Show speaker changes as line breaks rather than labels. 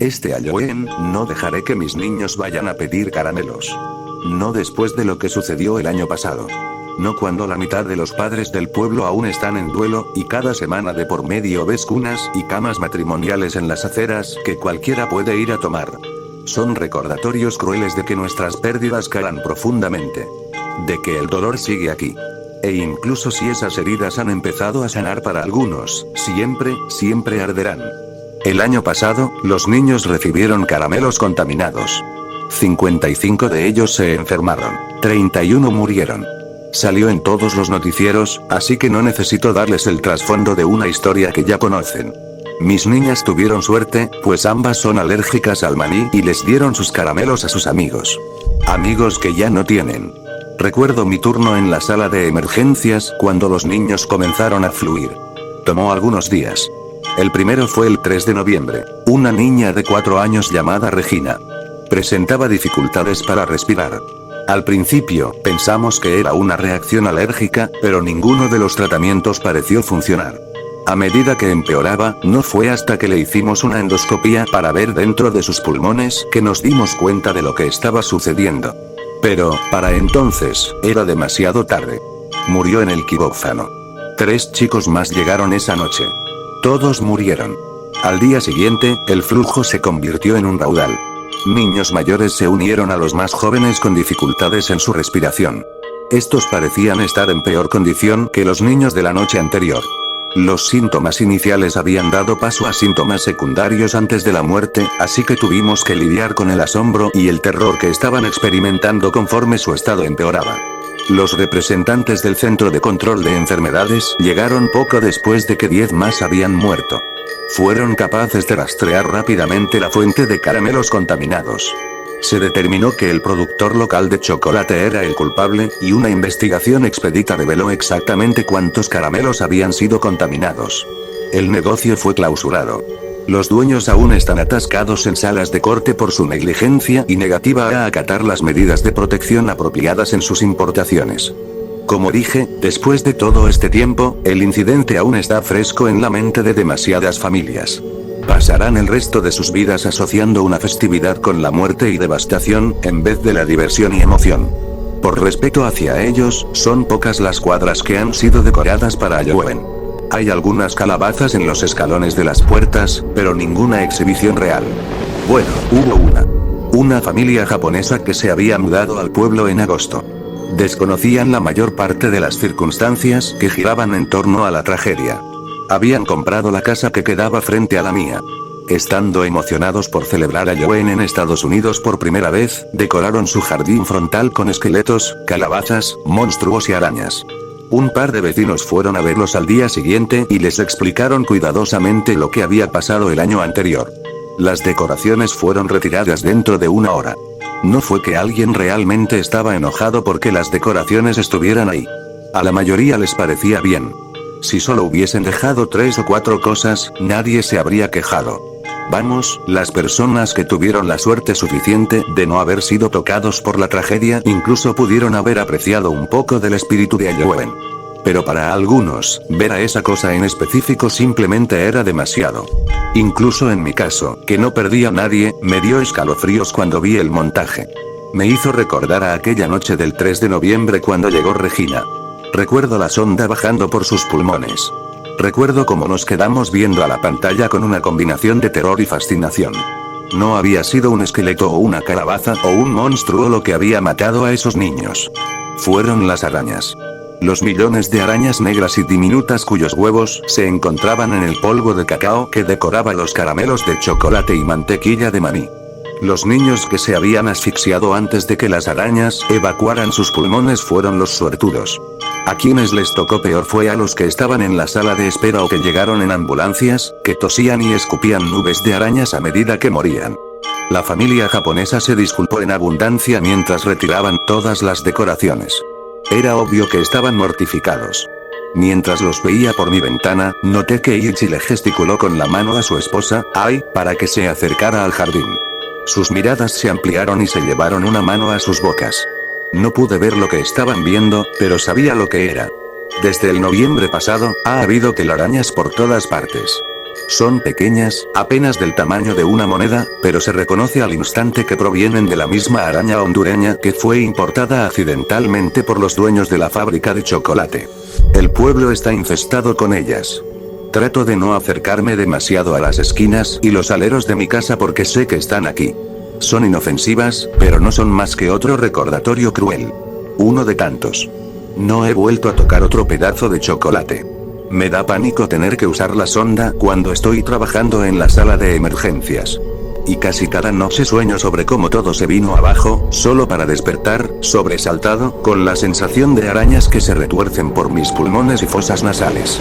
Este Halloween, no dejaré que mis niños vayan a pedir caramelos. No después de lo que sucedió el año pasado. No cuando la mitad de los padres del pueblo aún están en duelo, y cada semana de por medio ves cunas y camas matrimoniales en las aceras que cualquiera puede ir a tomar. Son recordatorios crueles de que nuestras pérdidas calan profundamente. De que el dolor sigue aquí. E incluso si esas heridas han empezado a sanar para algunos, siempre arderán. El año pasado, los niños recibieron caramelos contaminados. 55 de ellos se enfermaron. 31 murieron. Salió en todos los noticieros, así que no necesito darles el trasfondo de una historia que ya conocen. Mis niñas tuvieron suerte, pues ambas son alérgicas al maní y les dieron sus caramelos a sus amigos. Amigos que ya no tienen. Recuerdo mi turno en la sala de emergencias cuando los niños comenzaron a fluir. Tomó algunos días. El primero fue el 3 de noviembre. Una niña de 4 años llamada Regina. Presentaba dificultades para respirar. Al principio, pensamos que era una reacción alérgica, pero ninguno de los tratamientos pareció funcionar. A medida que empeoraba, no fue hasta que le hicimos una endoscopía para ver dentro de sus pulmones que nos dimos cuenta de lo que estaba sucediendo. Pero, para entonces, era demasiado tarde. Murió en el quirófano. 3 chicos más llegaron esa noche. Todos murieron. Al día siguiente, el flujo se convirtió en un raudal. Niños mayores se unieron a los más jóvenes con dificultades en su respiración. Estos parecían estar en peor condición que los niños de la noche anterior. Los síntomas iniciales habían dado paso a síntomas secundarios antes de la muerte, así que tuvimos que lidiar con el asombro y el terror que estaban experimentando conforme su estado empeoraba. Los representantes del Centro de Control de Enfermedades llegaron poco después de que 10 más habían muerto. Fueron capaces de rastrear rápidamente la fuente de caramelos contaminados. Se determinó que el productor local de chocolate era el culpable, y una investigación expedita reveló exactamente cuántos caramelos habían sido contaminados. El negocio fue clausurado. Los dueños aún están atascados en salas de corte por su negligencia y negativa a acatar las medidas de protección apropiadas en sus importaciones. Como dije, después de todo este tiempo, el incidente aún está fresco en la mente de demasiadas familias. Pasarán el resto de sus vidas asociando una festividad con la muerte y devastación, en vez de la diversión y emoción. Por respeto hacia ellos, son pocas las cuadras que han sido decoradas para Halloween. Hay algunas calabazas en los escalones de las puertas, pero ninguna exhibición real. Bueno, hubo una familia japonesa que se había mudado al pueblo en agosto. Desconocían la mayor parte de las circunstancias que giraban en torno a la tragedia. Habían comprado la casa que quedaba frente a la mía. Estando emocionados por celebrar Halloween en Estados Unidos por primera vez, decoraron su jardín frontal con esqueletos, calabazas, monstruos y arañas. Un par de vecinos fueron a verlos al día siguiente y les explicaron cuidadosamente lo que había pasado el año anterior. Las decoraciones fueron retiradas dentro de 1 hora. No fue que alguien realmente estaba enojado porque las decoraciones estuvieran ahí. A la mayoría les parecía bien. Si solo hubiesen dejado 3 o 4 cosas, nadie se habría quejado. Vamos, las personas que tuvieron la suerte suficiente de no haber sido tocados por la tragedia incluso pudieron haber apreciado un poco del espíritu de Halloween. Pero para algunos, ver a esa cosa en específico simplemente era demasiado. Incluso en mi caso, que no perdí a nadie, me dio escalofríos cuando vi el montaje. Me hizo recordar a aquella noche del 3 de noviembre cuando llegó Regina. Recuerdo la sonda bajando por sus pulmones. Recuerdo cómo nos quedamos viendo a la pantalla con una combinación de terror y fascinación. No había sido un esqueleto o una calabaza o un monstruo lo que había matado a esos niños. Fueron las arañas. Los millones de arañas negras y diminutas cuyos huevos se encontraban en el polvo de cacao que decoraba los caramelos de chocolate y mantequilla de maní. Los niños que se habían asfixiado antes de que las arañas evacuaran sus pulmones fueron los suertudos. A quienes les tocó peor fue a los que estaban en la sala de espera o que llegaron en ambulancias, que tosían y escupían nubes de arañas a medida que morían. La familia japonesa se disculpó en abundancia mientras retiraban todas las decoraciones. Era obvio que estaban mortificados. Mientras los veía por mi ventana, noté que Ichi le gesticuló con la mano a su esposa, Ai, para que se acercara al jardín. Sus miradas se ampliaron y se llevaron una mano a sus bocas. No pude ver lo que estaban viendo, pero sabía lo que era. Desde el noviembre pasado, ha habido telarañas por todas partes. Son pequeñas, apenas del tamaño de una moneda, pero se reconoce al instante que provienen de la misma araña hondureña que fue importada accidentalmente por los dueños de la fábrica de chocolate. El pueblo está infestado con ellas. Trato de no acercarme demasiado a las esquinas y los aleros de mi casa porque sé que están aquí. Son inofensivas, pero no son más que otro recordatorio cruel. Uno de tantos. No he vuelto a tocar otro pedazo de chocolate. Me da pánico tener que usar la sonda cuando estoy trabajando en la sala de emergencias. Y casi cada noche sueño sobre cómo todo se vino abajo, solo para despertar, sobresaltado, con la sensación de arañas que se retuercen por mis pulmones y fosas nasales.